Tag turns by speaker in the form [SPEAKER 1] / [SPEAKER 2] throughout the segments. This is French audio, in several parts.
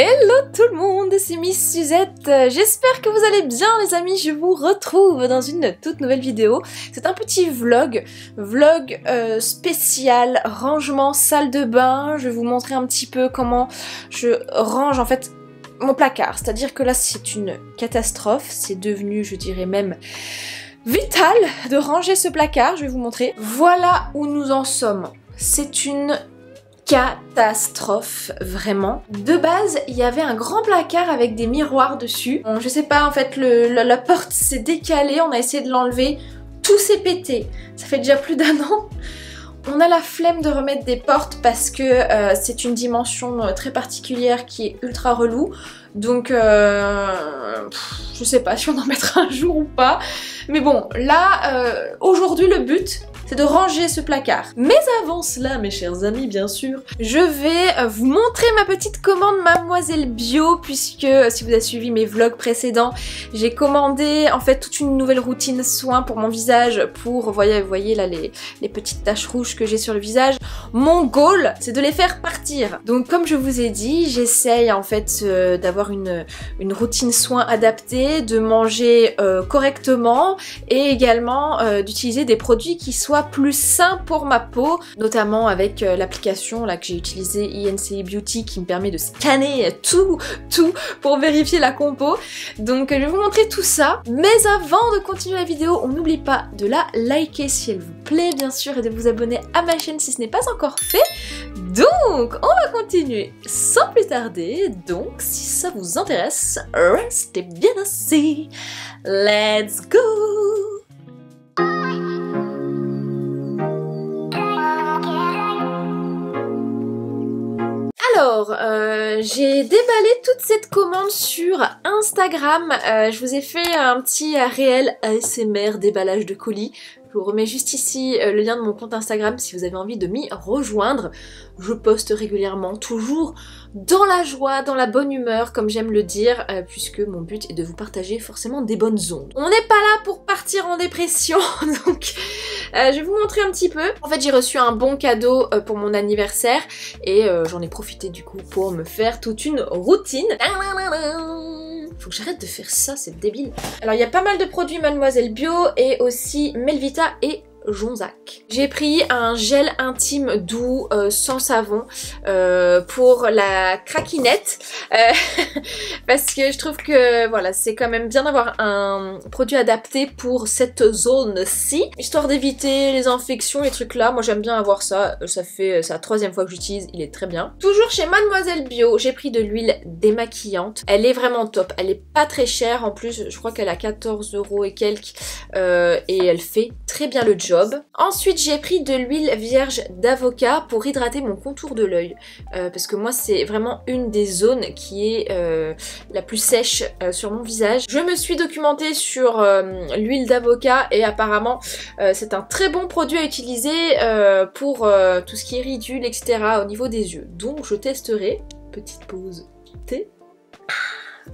[SPEAKER 1] Hello tout le monde, c'est Miss Suzette. J'espère que vous allez bien les amis, je vous retrouve dans une toute nouvelle vidéo. C'est un petit vlog spécial rangement salle de bain. Je vais vous montrer un petit peu comment je range en fait mon placard. C'est-à-dire que là c'est une catastrophe, c'est devenu je dirais même vital de ranger ce placard. Je vais vous montrer. Voilà où nous en sommes. C'est une catastrophe, vraiment. De base, il y avait un grand placard avec des miroirs dessus. Bon, je sais pas, en fait, la porte s'est décalée, on a essayé de l'enlever, tout s'est pété. Ça fait déjà plus d'1 an. On a la flemme de remettre des portes parce que c'est une dimension très particulière qui est ultra relou. Donc, je sais pas si on en mettra un jour ou pas. Mais bon, là, aujourd'hui, le but, c'est de ranger ce placard. Mais avant cela, mes chers amis, bien sûr, je vais vous montrer ma petite commande Mademoiselle Bio, puisque si vous avez suivi mes vlogs précédents, j'ai commandé en fait toute une nouvelle routine soins pour mon visage pour, vous voyez là les petites taches rouges que j'ai sur le visage. Mon goal, c'est de les faire partir. Donc comme je vous ai dit, j'essaye en fait d'avoir une routine soins adaptée, de manger correctement et également d'utiliser des produits qui soient plus sain pour ma peau, notamment avec l'application là que j'ai utilisée INCI Beauty qui me permet de scanner tout pour vérifier la compo. Donc je vais vous montrer tout ça. Mais avant de continuer la vidéo, on n'oublie pas de la liker si elle vous plaît bien sûr et de vous abonner à ma chaîne si ce n'est pas encore fait. Donc on va continuer sans plus tarder. Donc si ça vous intéresse, restez bien assis. Let's go! Alors, j'ai déballé toute cette commande sur Instagram. Je vous ai fait un petit réel ASMR déballage de colis. Je vous remets juste ici le lien de mon compte Instagram si vous avez envie de m'y rejoindre. Je poste régulièrement, toujours dans la joie, dans la bonne humeur, comme j'aime le dire, puisque mon but est de vous partager forcément des bonnes ondes. On n'est pas là pour partir en dépression, donc je vais vous montrer un petit peu. En fait, j'ai reçu un bon cadeau pour mon anniversaire et j'en ai profité du coup pour me faire toute une routine. Faut que j'arrête de faire ça, c'est débile. Alors il y a pas mal de produits Mademoiselle Bio et aussi Melvita et Jonzac. J'ai pris un gel intime doux sans savon pour la craquinette parce que je trouve que voilà, c'est quand même bien d'avoir un produit adapté pour cette zone-ci, histoire d'éviter les infections, les trucs là. Moi j'aime bien avoir ça, c'est la 3e fois que j'utilise, il est très bien. Toujours chez Mademoiselle Bio, j'ai pris de l'huile démaquillante. Elle est vraiment top, elle est pas très chère en plus, je crois qu'elle a 14 € et quelques et elle fait très bien le job. Ensuite j'ai pris de l'huile vierge d'avocat pour hydrater mon contour de l'œil parce que moi c'est vraiment une des zones qui est la plus sèche sur mon visage. Je me suis documentée sur l'huile d'avocat et apparemment c'est un très bon produit à utiliser pour tout ce qui est ridule etc. au niveau des yeux. Donc je testerai. Petite pause thé.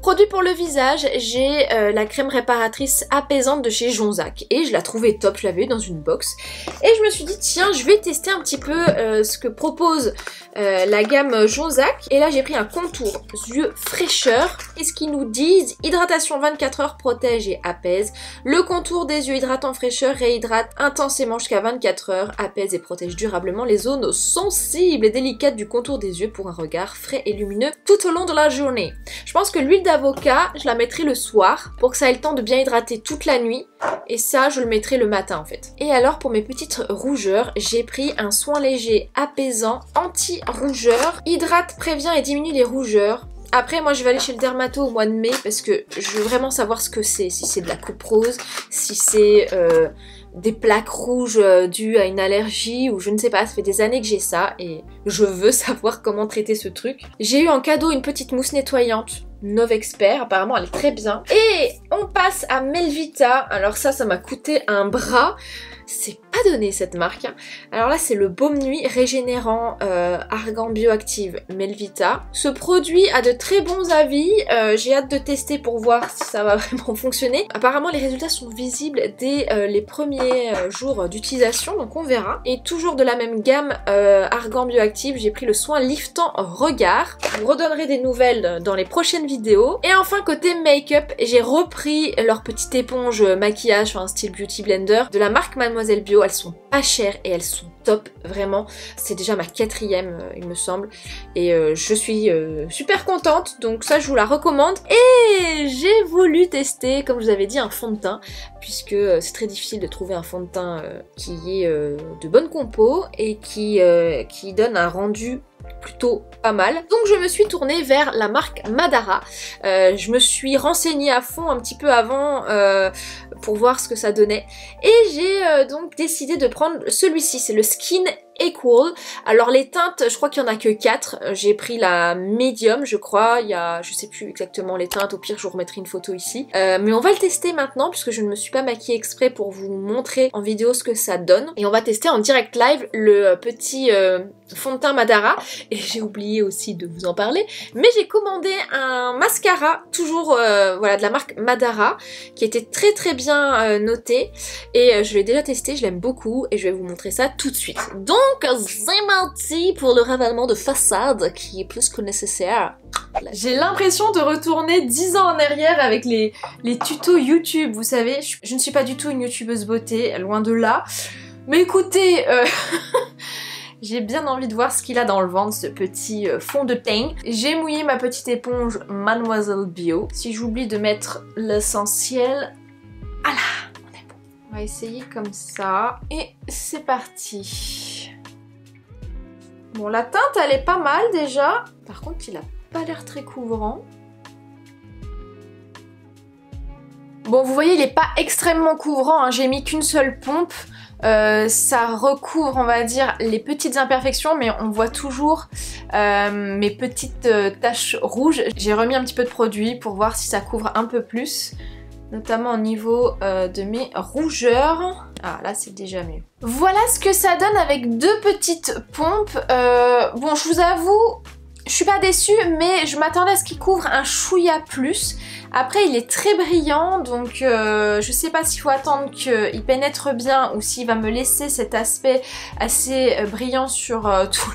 [SPEAKER 1] Produit pour le visage, j'ai la crème réparatrice apaisante de chez Jonzac et je la trouvais top, je l'avais eu dans une box et je me suis dit tiens je vais tester un petit peu ce que propose la gamme Jonzac et là j'ai pris un contour yeux fraîcheur. Qu'est-ce qu'ils nous disent? Hydratation 24 heures, protège et apaise. Le contour des yeux hydratant fraîcheur réhydrate intensément jusqu'à 24 heures, apaise et protège durablement les zones sensibles et délicates du contour des yeux pour un regard frais et lumineux tout au long de la journée. Je pense que l'huile d'avocat, je la mettrai le soir pour que ça ait le temps de bien hydrater toute la nuit et ça je le mettrai le matin en fait. Et alors pour mes petites rougeurs, j'ai pris un soin léger apaisant anti-rougeur, hydrate, prévient et diminue les rougeurs. Après moi je vais aller chez le dermato au mois de mai parce que je veux vraiment savoir ce que c'est, si c'est de la coupe rose, si c'est des plaques rouges dues à une allergie ou je ne sais pas, ça fait des années que j'ai ça et je veux savoir comment traiter ce truc. J'ai eu en cadeau une petite mousse nettoyante Novexpert, apparemment elle est très bien. Et on passe à Melvita, alors ça m'a coûté un bras. C'est pas donné cette marque. Alors là c'est le baume nuit régénérant argan bioactive Melvita. Ce produit a de très bons avis, j'ai hâte de tester pour voir si ça va vraiment fonctionner. Apparemment les résultats sont visibles dès les premiers jours d'utilisation, donc on verra. Et toujours de la même gamme argan bioactive, j'ai pris le soin liftant regard. Je vous redonnerai des nouvelles dans les prochaines vidéos. Et enfin côté make-up, j'ai repris leur petite éponge maquillage, enfin style beauty blender de la marque Mademoiselle Bio. Elles sont pas chères et elles sont top, vraiment. C'est déjà ma 4e il me semble. Et je suis super contente, donc ça je vous la recommande. Et j'ai voulu tester, comme je vous avais dit, un fond de teint, puisque c'est très difficile de trouver un fond de teint qui est de bonne compo et qui donne un rendu plutôt pas mal. Donc je me suis tournée vers la marque Madara. Je me suis renseignée à fond un petit peu avant pour voir ce que ça donnait. Et j'ai donc décidé de prendre celui-ci, c'est le Skin Equal. Alors les teintes, je crois qu'il y en a que 4. J'ai pris la médium, je crois. Il y a, je sais plus exactement les teintes. Au pire, je vous remettrai une photo ici. Mais on va le tester maintenant puisque je ne me suis pas maquillée exprès pour vous montrer en vidéo ce que ça donne. Et on va tester en direct live le petit fond de teint Madara. Et j'ai oublié aussi de vous en parler. Mais j'ai commandé un mascara, toujours voilà, de la marque Madara, qui était très bien noté. Et je l'ai déjà testé, je l'aime beaucoup. Et je vais vous montrer ça tout de suite. Donc c'est parti pour le ravalement de façade qui est plus que nécessaire. J'ai l'impression de retourner 10 ans en arrière avec les tutos YouTube, vous savez. Je ne suis pas du tout une youtubeuse beauté, loin de là. Mais écoutez, j'ai bien envie de voir ce qu'il a dans le ventre, ce petit fond de teint. J'ai mouillé ma petite éponge Mademoiselle Bio. Si j'oublie de mettre l'essentiel, voilà, on est bon. On va essayer comme ça. Et c'est parti. Bon, la teinte, elle est pas mal déjà. Par contre, il a pas l'air très couvrant. Bon, vous voyez, il est pas extrêmement couvrant, hein. J'ai mis qu'une seule pompe. Ça recouvre, on va dire, les petites imperfections, mais on voit toujours mes petites taches rouges. J'ai remis un petit peu de produit pour voir si ça couvre un peu plus, notamment au niveau de mes rougeurs. Ah, là c'est déjà mieux. Voilà ce que ça donne avec 2 petites pompes. Bon, je vous avoue, je suis pas déçue, mais je m'attendais à ce qu'il couvre un chouïa plus. Après, il est très brillant, donc je sais pas s'il faut attendre qu'il pénètre bien ou s'il va me laisser cet aspect assez brillant sur tout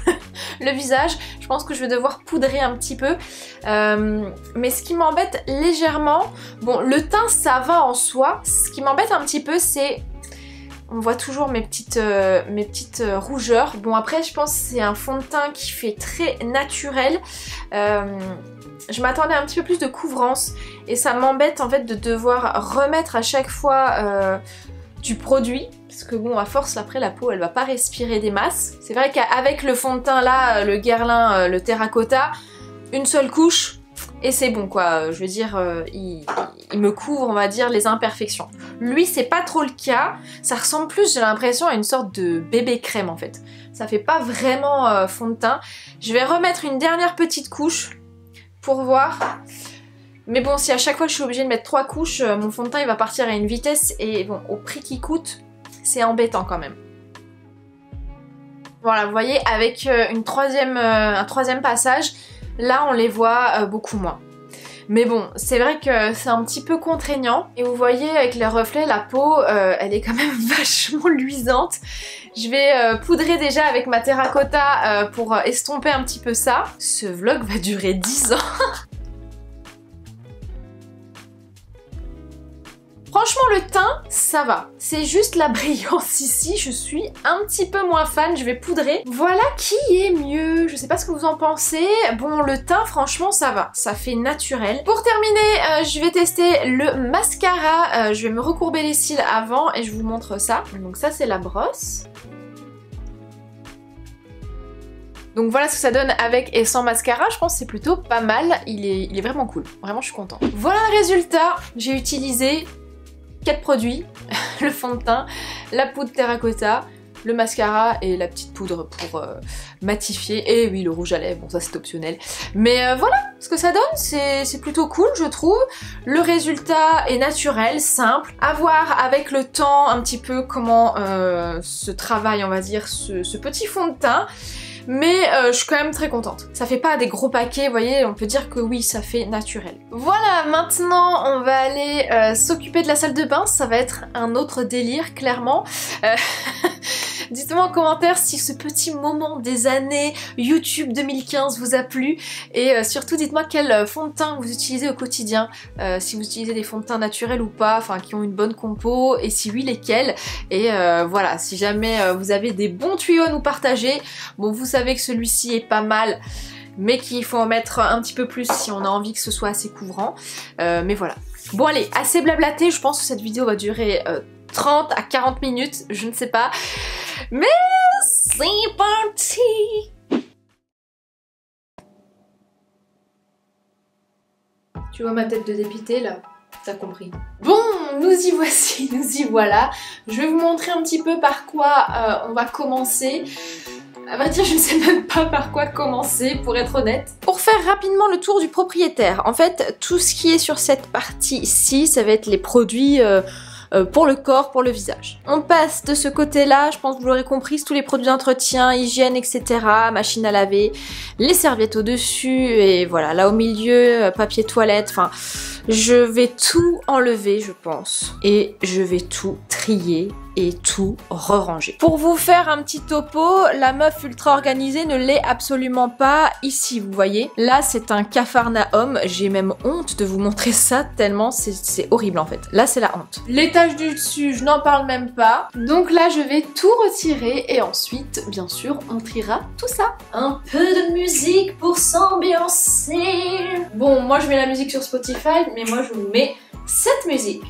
[SPEAKER 1] le visage. Je pense que je vais devoir poudrer un petit peu. Mais ce qui m'embête légèrement, bon, le teint ça va en soi. Ce qui m'embête un petit peu, c'est... On voit toujours mes petites rougeurs. Bon, après, je pense que c'est un fond de teint qui fait très naturel. Je m'attendais à un petit peu plus de couvrance. Et ça m'embête, en fait, de devoir remettre à chaque fois du produit. Parce que bon, à force, après, la peau, elle va pas respirer des masses. C'est vrai qu'avec le fond de teint là, le Guerlain, le Terracotta, une seule couche... Et c'est bon quoi, je veux dire, il me couvre, on va dire, les imperfections. Lui, c'est pas trop le cas, ça ressemble plus, j'ai l'impression, à une sorte de bébé crème en fait. Ça fait pas vraiment fond de teint. Je vais remettre une dernière petite couche pour voir. Mais bon, si à chaque fois je suis obligée de mettre 3 couches, mon fond de teint il va partir à une vitesse et bon, au prix qu'il coûte, c'est embêtant quand même. Voilà, vous voyez, avec un troisième passage, là, on les voit beaucoup moins. Mais bon, c'est vrai que c'est un petit peu contraignant. Et vous voyez, avec les reflets, la peau, elle est quand même vachement luisante. Je vais poudrer déjà avec ma terracotta pour estomper un petit peu ça. Ce vlog va durer 10 ans. Franchement, le teint, ça va. C'est juste la brillance ici, je suis un petit peu moins fan, je vais poudrer. Voilà qui est mieux, je sais pas ce que vous en pensez. Bon, le teint, franchement, ça va. Ça fait naturel. Pour terminer, je vais tester le mascara. Je vais me recourber les cils avant et je vous montre ça. Donc ça, c'est la brosse. Donc voilà ce que ça donne avec et sans mascara, je pense que c'est plutôt pas mal. Il est vraiment cool, vraiment je suis contente. Voilà le résultat, j'ai utilisé 4 produits, le fond de teint, la poudre terracotta, le mascara et la petite poudre pour matifier. Et oui, le rouge à lèvres, bon ça c'est optionnel. Mais voilà ce que ça donne, c'est plutôt cool je trouve. Le résultat est naturel, simple. À voir avec le temps un petit peu comment se travaille, on va dire, ce petit fond de teint. Mais je suis quand même très contente. Ça fait pas des gros paquets, vous voyez, on peut dire que oui, ça fait naturel. Voilà, maintenant on va aller s'occuper de la salle de bain, ça va être un autre délire, clairement. Dites-moi en commentaire si ce petit moment des années YouTube 2015 vous a plu et surtout dites-moi quel fond de teint vous utilisez au quotidien, si vous utilisez des fonds de teint naturels ou pas, enfin qui ont une bonne compo et si oui lesquels. Et voilà, si jamais vous avez des bons tuyaux à nous partager, bon vous savez que celui-ci est pas mal mais qu'il faut en mettre un petit peu plus si on a envie que ce soit assez couvrant, mais voilà. Bon allez, assez blablaté, je pense que cette vidéo va durer 30 à 40 minutes, je ne sais pas. Mais c'est parti! Tu vois ma tête de dépité là? T'as compris. Bon, nous y voici, nous y voilà. Je vais vous montrer un petit peu par quoi on va commencer. À vrai dire, je ne sais même pas par quoi commencer, pour être honnête. Pour faire rapidement le tour du propriétaire, en fait, tout ce qui est sur cette partie-ci, ça va être les produits pour le corps, pour le visage. On passe de ce côté-là, je pense que vous l'aurez compris, tous les produits d'entretien, hygiène, etc. Machine à laver, les serviettes au-dessus, et voilà, là au milieu, papier toilette, enfin... Je vais tout enlever, je pense, et je vais tout trier et tout re-ranger. Pour vous faire un petit topo, la meuf ultra organisée ne l'est absolument pas ici, vous voyez. Là, c'est un capharnaüm, j'ai même honte de vous montrer ça tellement c'est horrible en fait. Là, c'est la honte. L'étage du dessus, je n'en parle même pas. Donc là, je vais tout retirer et ensuite, bien sûr, on triera tout ça. Un peu de musique pour s'ambiancer. Bon, moi, je mets la musique sur Spotify, mais moi je vous mets cette musique.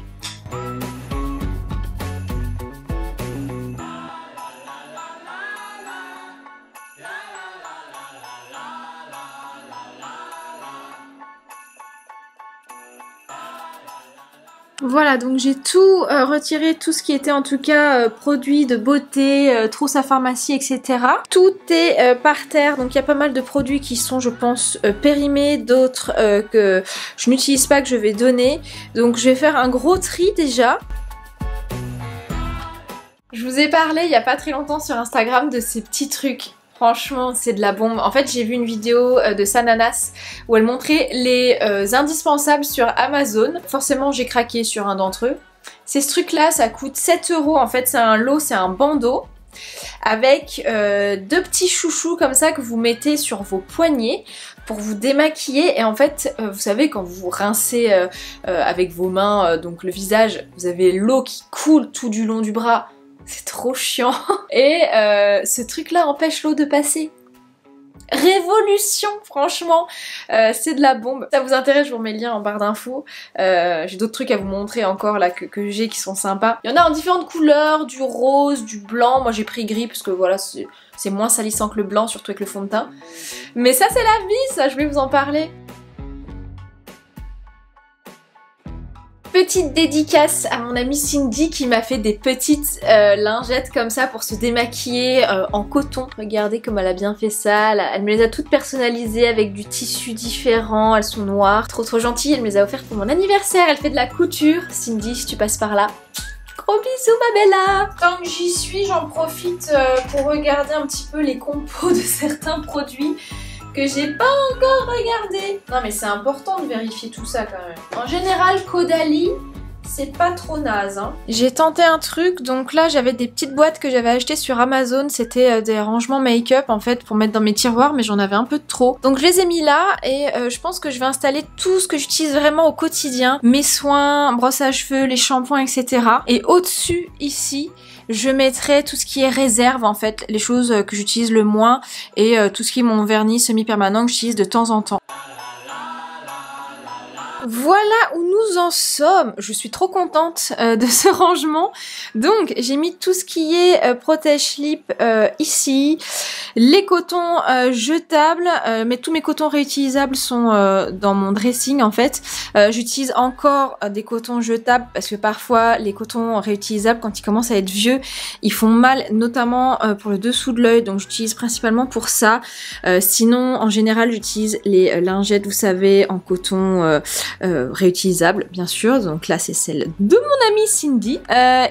[SPEAKER 1] Voilà, donc j'ai tout retiré, tout ce qui était en tout cas produits de beauté, trousse à pharmacie, etc. Tout est par terre, donc il y a pas mal de produits qui sont, je pense, périmés, d'autres que je n'utilise pas, que je vais donner. Donc je vais faire un gros tri déjà. Je vous ai parlé il y a pas très longtemps sur Instagram de ces petits trucs. Franchement, c'est de la bombe. En fait, j'ai vu une vidéo de Sananas où elle montrait les indispensables sur Amazon. Forcément, j'ai craqué sur un d'entre eux. Ces trucs-là, ça coûte 7 €. En fait, c'est un lot, c'est un bandeau avec deux petits chouchous comme ça que vous mettez sur vos poignets pour vous démaquiller. Et en fait, vous savez, quand vous rincez avec vos mains donc le visage, vous avez l'eau qui coule tout du long du bras. C'est trop chiant. Et ce truc là empêche l'eau de passer. Révolution, franchement, c'est de la bombe. Si ça vous intéresse, je vous remets le lien en barre d'infos. J'ai d'autres trucs à vous montrer encore là que j'ai qui sont sympas. Il y en a en différentes couleurs, du rose, du blanc. Moi j'ai pris gris parce que voilà, c'est moins salissant que le blanc, surtout avec le fond de teint. Mais ça c'est la vie, ça, je vais vous en parler. Petite dédicace à mon amie Cindy qui m'a fait des petites lingettes comme ça pour se démaquiller en coton. Regardez comme elle a bien fait ça. Elle me les a toutes personnalisées avec du tissu différent. Elles sont noires. Trop gentilles. Elle me les a offertes pour mon anniversaire. Elle fait de la couture. Cindy, si tu passes par là. Gros bisous ma bella. Tant que j'y suis, j'en profite pour regarder un petit peu les compos de certains produits que j'ai pas encore regardé. Non mais c'est important de vérifier tout ça quand même. En général, Caudalie, c'est pas trop naze. Hein. J'ai tenté un truc, donc là j'avais des petites boîtes que j'avais achetées sur Amazon. C'était des rangements make-up en fait pour mettre dans mes tiroirs, mais j'en avais un peu de trop. Donc je les ai mis là et je pense que je vais installer tout ce que j'utilise vraiment au quotidien. Mes soins, brosse à cheveux, les shampoings, etc. Et au-dessus, ici, je mettrai tout ce qui est réserve en fait, les choses que j'utilise le moins et tout ce qui est mon vernis semi-permanent que j'utilise de temps en temps. Voilà où nous en sommes. Je suis trop contente de ce rangement. Donc j'ai mis tout ce qui est protège-slip ici, les cotons jetables, mais tous mes cotons réutilisables sont dans mon dressing en fait. J'utilise encore des cotons jetables parce que parfois les cotons réutilisables quand ils commencent à être vieux, ils font mal, notamment pour le dessous de l'œil, donc j'utilise principalement pour ça. Sinon en général j'utilise les lingettes, vous savez, en coton réutilisable bien sûr, donc là c'est celle de mon amie Cindy.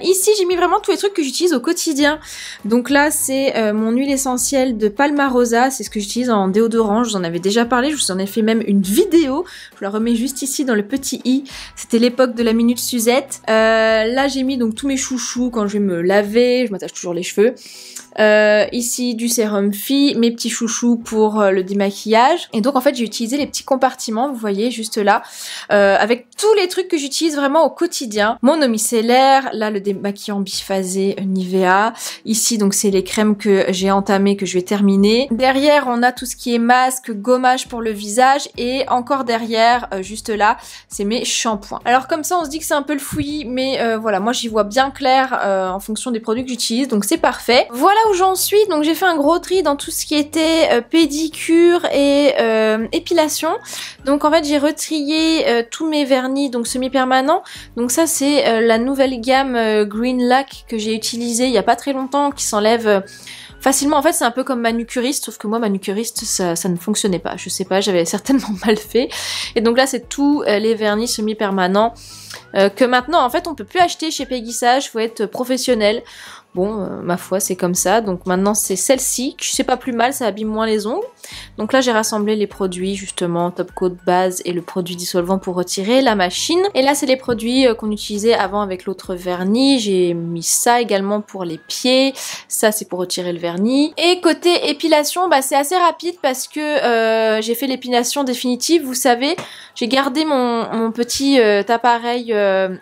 [SPEAKER 1] Ici j'ai mis vraiment tous les trucs que j'utilise au quotidien, donc là c'est mon huile essentielle de Palmarosa, c'est ce que j'utilise en déodorant, je vous en avais déjà parlé, je vous en ai fait même une vidéo, je la remets juste ici dans le petit i, c'était l'époque de la Minute Suzette. Là j'ai mis donc tous mes chouchous quand je vais me laver, je m'attache toujours les cheveux. Ici du sérum Phi, mes petits chouchous pour le démaquillage. Et donc en fait j'ai utilisé les petits compartiments, vous voyez juste là, avec tous les trucs que j'utilise vraiment au quotidien. Mon eau micellaire, là le démaquillant biphasé Nivea. Ici donc c'est les crèmes que j'ai entamées, que je vais terminer. Derrière on a tout ce qui est masque, gommage pour le visage, et encore derrière, juste là, c'est mes shampoings. Alors comme ça on se dit que c'est un peu le fouillis, mais voilà, moi j'y vois bien clair en fonction des produits que j'utilise, donc c'est parfait. Voilà où j'en suis, donc j'ai fait un gros tri dans tout ce qui était pédicure et épilation. Donc en fait j'ai retrié tous mes vernis donc semi-permanents. Donc ça c'est la nouvelle gamme Green Lac que j'ai utilisée il y a pas très longtemps, qui s'enlève facilement. En fait c'est un peu comme manucuriste, sauf que moi manucuriste ça ne fonctionnait pas, je sais pas, j'avais certainement mal fait. Et donc là c'est tous les vernis semi-permanents que maintenant en fait on peut plus acheter chez Peggy Sage, faut être professionnel. Bon, ma foi, c'est comme ça. Donc maintenant, c'est celle-ci, qui c'est pas plus mal, ça abîme moins les ongles. Donc là, j'ai rassemblé les produits, justement, top coat base et le produit dissolvant pour retirer la machine. Et là, c'est les produits qu'on utilisait avant avec l'autre vernis. J'ai mis ça également pour les pieds. Ça, c'est pour retirer le vernis. Et côté épilation, bah, c'est assez rapide parce que j'ai fait l'épilation définitive. Vous savez, j'ai gardé mon petit appareil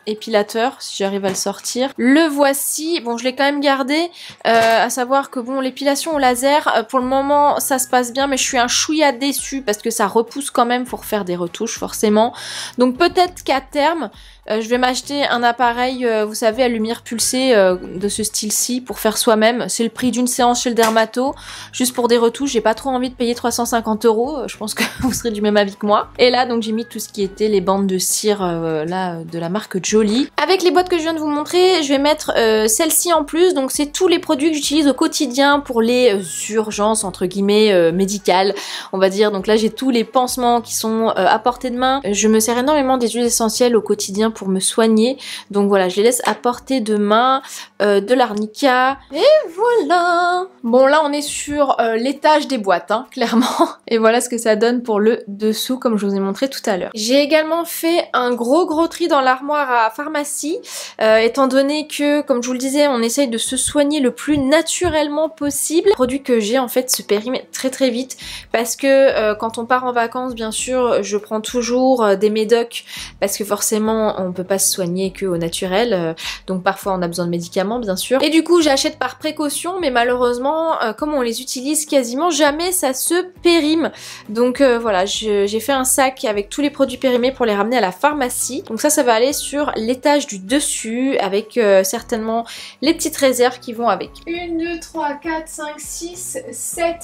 [SPEAKER 1] épilateur, si j'arrive à le sortir. Le voici. Bon, je l'ai quand même gardé, à savoir que bon, l'épilation au laser, pour le moment ça se passe bien, mais je suis un chouïa déçue parce que ça repousse quand même pour faire des retouches forcément. Donc peut-être qu'à terme je vais m'acheter un appareil, vous savez, à lumière pulsée de ce style-ci pour faire soi-même. C'est le prix d'une séance chez le dermato, juste pour des retouches. J'ai pas trop envie de payer 350 €. Je pense que vous serez du même avis que moi. Et là, donc j'ai mis tout ce qui était les bandes de cire là de la marque Jolie. Avec les boîtes que je viens de vous montrer, je vais mettre celle-ci en plus. Donc c'est tous les produits que j'utilise au quotidien pour les urgences entre guillemets médicales, on va dire. Donc là j'ai tous les pansements qui sont à portée de main. Je me sers énormément des huiles essentielles au quotidien pour me soigner, donc voilà, je les laisse à portée de main, de l'arnica, et voilà. Bon là on est sur l'étage des boîtes, hein, clairement, et voilà ce que ça donne pour le dessous comme je vous ai montré tout à l'heure. J'ai également fait un gros tri dans l'armoire à pharmacie, étant donné que, comme je vous le disais, on essaye de se soigner le plus naturellement possible. Le produit que j'ai en fait se périme très vite, parce que quand on part en vacances, bien sûr, je prends toujours des médocs, parce que forcément on peut pas se soigner que au naturel, donc parfois on a besoin de médicaments bien sûr, et du coup j'achète par précaution, mais malheureusement comme on les utilise quasiment jamais, ça se périme. Donc voilà, j'ai fait un sac avec tous les produits périmés pour les ramener à la pharmacie. Donc ça va aller sur l'étage du dessus, avec certainement les petites réserves qui vont avec. 1, 2, 3, 4, 5, 6, 7,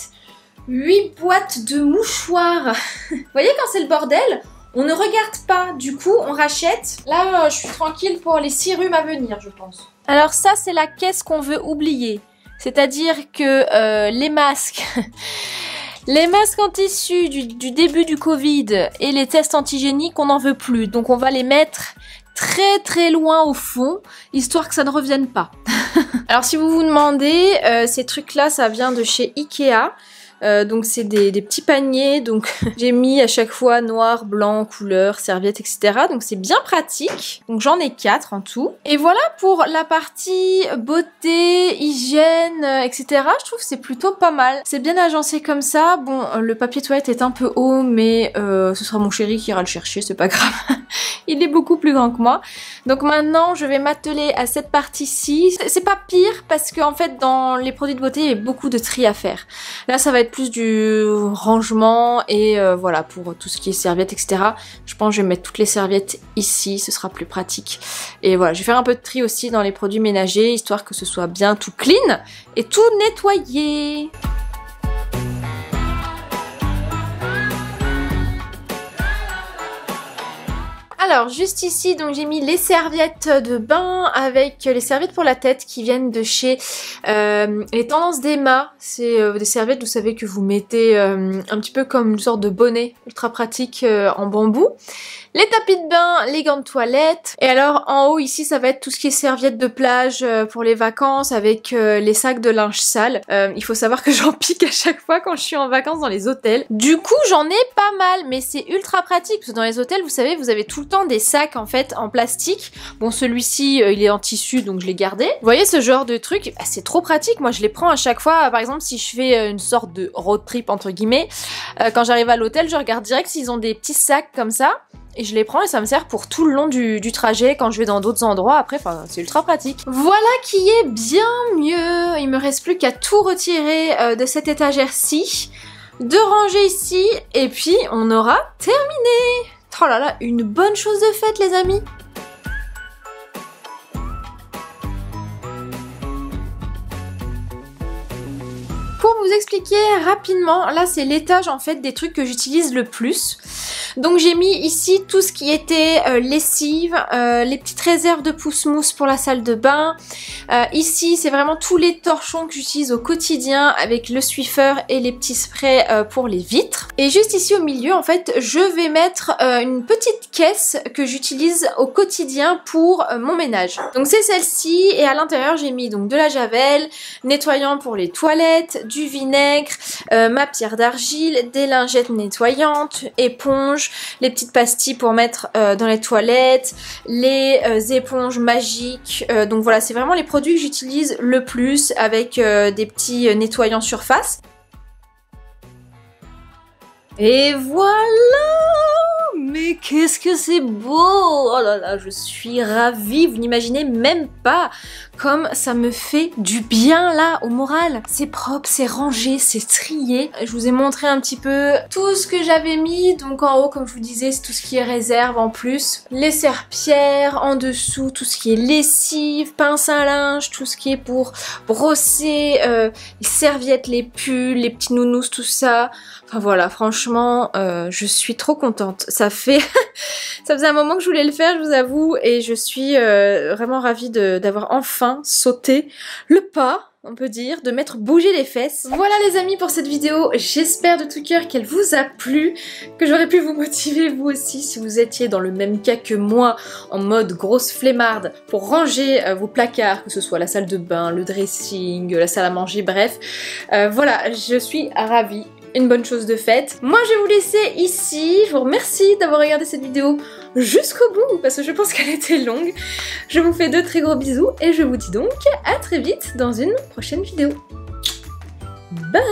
[SPEAKER 1] 8 boîtes de mouchoirs. Vous voyez quand c'est le bordel, on ne regarde pas, du coup on rachète. Là je suis tranquille pour les 6 rhumes à venir, je pense. Alors ça c'est la caisse qu'on veut oublier. C'est-à-dire que les masques... Les masques en tissu du début du Covid et les tests antigéniques, on n'en veut plus. Donc on va les mettre très loin au fond, histoire que ça ne revienne pas. Alors si vous vous demandez, ces trucs-là, ça vient de chez Ikea. Donc c'est des petits paniers, donc j'ai mis à chaque fois noir, blanc, couleur, serviette, etc. Donc c'est bien pratique. Donc j'en ai 4 en tout. Et voilà pour la partie beauté, hygiène, etc. Je trouve que c'est plutôt pas mal. C'est bien agencé comme ça. Bon, le papier toilette est un peu haut, mais ce sera mon chéri qui ira le chercher, c'est pas grave. Il est beaucoup plus grand que moi. Donc maintenant je vais m'atteler à cette partie-ci. C'est pas pire parce qu'en fait dans les produits de beauté il y a beaucoup de tri à faire. Là ça va être plus du rangement et voilà pour tout ce qui est serviettes etc. Je pense que je vais mettre toutes les serviettes ici, ce sera plus pratique. Et voilà, je vais faire un peu de tri aussi dans les produits ménagers histoire que ce soit bien tout clean et tout nettoyé. Alors juste ici donc j'ai mis les serviettes de bain avec les serviettes pour la tête qui viennent de chez les Tendances d'Emma. C'est des serviettes vous savez que vous mettez un petit peu comme une sorte de bonnet ultra pratique en bambou. Les tapis de bain, les gants de toilette. Et alors en haut ici ça va être tout ce qui est serviettes de plage pour les vacances avec les sacs de linge sale. Il faut savoir que j'en pique à chaque fois quand je suis en vacances dans les hôtels. Du coup j'en ai pas mal mais c'est ultra pratique parce que dans les hôtels vous savez vous avez tout le temps des sacs en fait en plastique. Bon celui-ci il est en tissu donc je l'ai gardé. Vous voyez ce genre de truc, bah, c'est trop pratique. Moi je les prends à chaque fois par exemple si je fais une sorte de road trip entre guillemets. Quand j'arrive à l'hôtel je regarde direct s'ils ont des petits sacs comme ça. Et je les prends et ça me sert pour tout le long du trajet quand je vais dans d'autres endroits. Après, enfin, c'est ultra pratique. Voilà qui est bien mieux. Il me reste plus qu'à tout retirer de cette étagère-ci, de ranger ici, et puis on aura terminé. Oh là là, une bonne chose de faite les amis. Pour vous expliquer rapidement, là c'est l'étage en fait des trucs que j'utilise le plus. Donc j'ai mis ici tout ce qui était lessive, les petites réserves de pousse-mousse pour la salle de bain. Ici c'est vraiment tous les torchons que j'utilise au quotidien avec le Swiffer et les petits sprays pour les vitres. Et juste ici au milieu en fait je vais mettre une petite caisse que j'utilise au quotidien pour mon ménage. Donc c'est celle-ci et à l'intérieur j'ai mis donc de la javel, nettoyant pour les toilettes, du vinaigre, ma pierre d'argile, des lingettes nettoyantes, éponges, les petites pastilles pour mettre dans les toilettes, les éponges magiques. Donc voilà, c'est vraiment les produits que j'utilise le plus avec des petits nettoyants surface. Et voilà! Mais qu'est-ce que c'est beau! Oh là là, je suis ravie, vous n'imaginez même pas comme ça me fait du bien là au moral. C'est propre, c'est rangé, c'est trié. Je vous ai montré un petit peu tout ce que j'avais mis. Donc en haut, comme je vous disais, c'est tout ce qui est réserve en plus. Les serpillères, en dessous, tout ce qui est lessive, pince à linge, tout ce qui est pour brosser, les serviettes, les pulls, les petits nounous, tout ça. Enfin voilà, franchement, je suis trop contente. Ça faisait un moment que je voulais le faire, je vous avoue, et je suis vraiment ravie d'avoir enfin sauté le pas, on peut dire, de mettre bouger les fesses. Voilà les amis pour cette vidéo, j'espère de tout cœur qu'elle vous a plu, que j'aurais pu vous motiver vous aussi si vous étiez dans le même cas que moi, en mode grosse flemmarde, pour ranger vos placards, que ce soit la salle de bain, le dressing, la salle à manger, bref. Voilà, je suis ravie. Une bonne chose de faite. Moi je vais vous laisser ici, je vous remercie d'avoir regardé cette vidéo jusqu'au bout parce que je pense qu'elle était longue. Je vous fais de très gros bisous et je vous dis donc à très vite dans une prochaine vidéo. Bye!